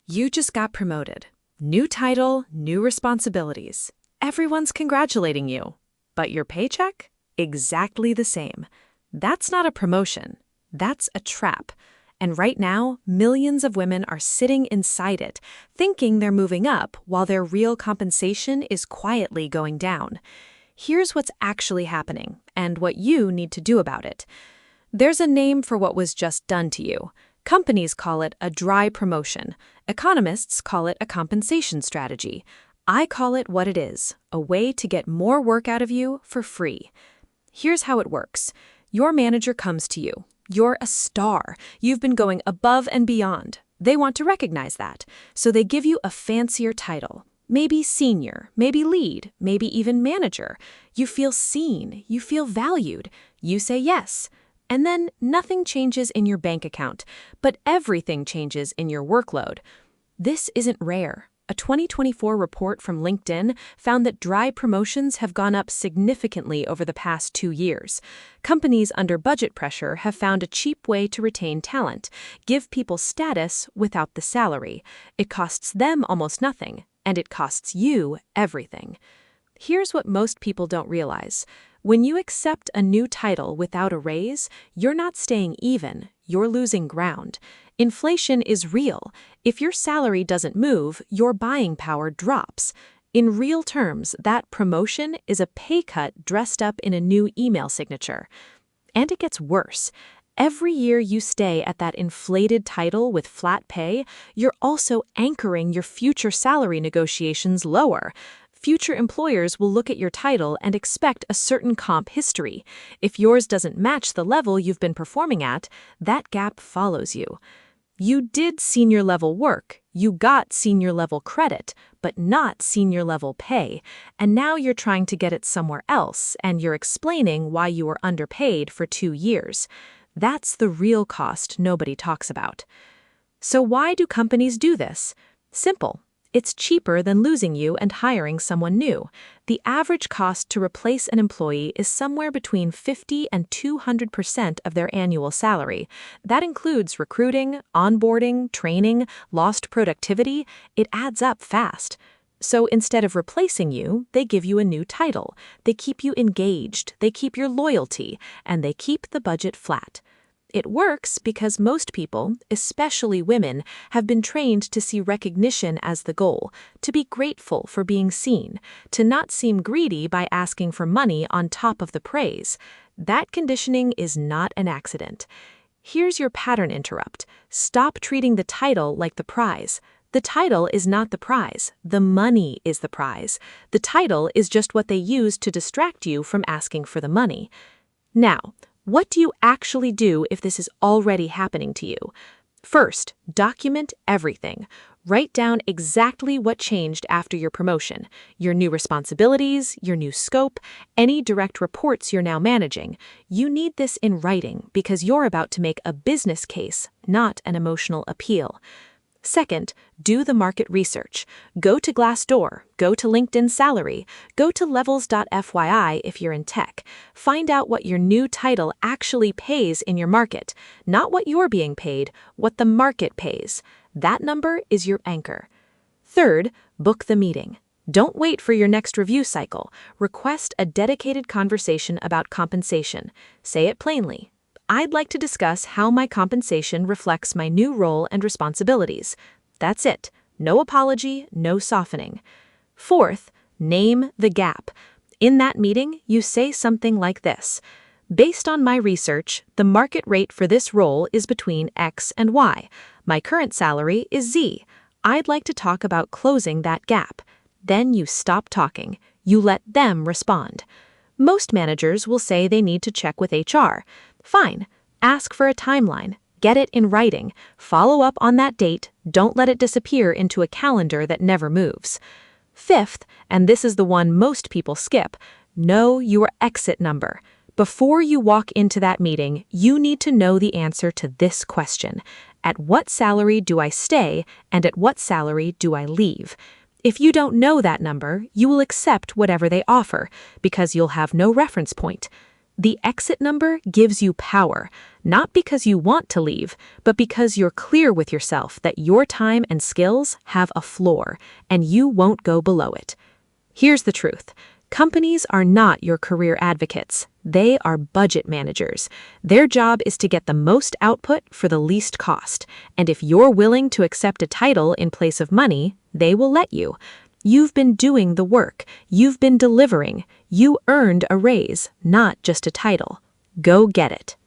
You just got promoted. New title, new responsibilities. Everyone's congratulating you. But your paycheck? Exactly the same. That's not a promotion. That's a trap. And right now, millions of women are sitting inside it, thinking they're moving up while their real compensation is quietly going down. Here's what's actually happening and what you need to do about it. There's a name for what was just done to you. Companies call it a dry promotion. Economists call it a compensation strategy. I call it what it is, a way to get more work out of you for free. Here's how it works. Your manager comes to you. You're a star. You've been going above and beyond. They want to recognize that, so they give you a fancier title. Maybe senior, maybe lead, maybe even manager. You feel seen, you feel valued. You say yes. And then nothing changes in your bank account, but everything changes in your workload. This isn't rare. A 2024 report from LinkedIn found that dry promotions have gone up significantly over the past 2 years. Companies under budget pressure have found a cheap way to retain talent, give people status without the salary. It costs them almost nothing, and it costs you everything. Here's what most people don't realize. When you accept a new title without a raise, you're not staying even, you're losing ground. Inflation is real. If your salary doesn't move, your buying power drops. In real terms, that promotion is a pay cut dressed up in a new email signature. And it gets worse. Every year you stay at that inflated title with flat pay, you're also anchoring your future salary negotiations lower. Future employers will look at your title and expect a certain comp history. If yours doesn't match the level you've been performing at, that gap follows you. You did senior level work, you got senior level credit, but not senior level pay, and now you're trying to get it somewhere else, and you're explaining why you were underpaid for 2 years. That's the real cost nobody talks about. So why do companies do this? Simple. It's cheaper than losing you and hiring someone new. The average cost to replace an employee is somewhere between 50 and 200% of their annual salary. That includes recruiting, onboarding, training, lost productivity. It adds up fast. So instead of replacing you, they give you a new title. They keep you engaged, they keep your loyalty, and they keep the budget flat. It works because most people, especially women, have been trained to see recognition as the goal, to be grateful for being seen, to not seem greedy by asking for money on top of the praise. That conditioning is not an accident. Here's your pattern interrupt. Stop treating the title like the prize. The title is not the prize. The money is the prize. The title is just what they use to distract you from asking for the money. Now, what do you actually do if this is already happening to you? First, document everything. Write down exactly what changed after your promotion, your new responsibilities, your new scope, any direct reports you're now managing. You need this in writing because you're about to make a business case, not an emotional appeal. Second, do the market research. Go to Glassdoor, go to LinkedIn Salary, go to levels.fyi if you're in tech. Find out what your new title actually pays in your market, not what you're being paid, what the market pays. That number is your anchor. Third, book the meeting. Don't wait for your next review cycle. Request a dedicated conversation about compensation. Say it plainly. I'd like to discuss how my compensation reflects my new role and responsibilities. That's it. No apology, no softening. Fourth, name the gap. In that meeting, you say something like this. Based on my research, the market rate for this role is between X and Y. My current salary is Z. I'd like to talk about closing that gap. Then you stop talking. You let them respond. Most managers will say they need to check with HR. Fine. Ask for a timeline. Get it in writing. Follow up on that date. Don't let it disappear into a calendar that never moves. Fifth, and this is the one most people skip, know your exit number. Before you walk into that meeting, you need to know the answer to this question. At what salary do I stay, and at what salary do I leave? If you don't know that number, you will accept whatever they offer, because you'll have no reference point. The exit number gives you power, not because you want to leave, but because you're clear with yourself that your time and skills have a floor, and you won't go below it. Here's the truth. Companies are not your career advocates. They are budget managers. Their job is to get the most output for the least cost. And if you're willing to accept a title in place of money, they will let you. You've been doing the work. You've been delivering. You earned a raise, not just a title. Go get it.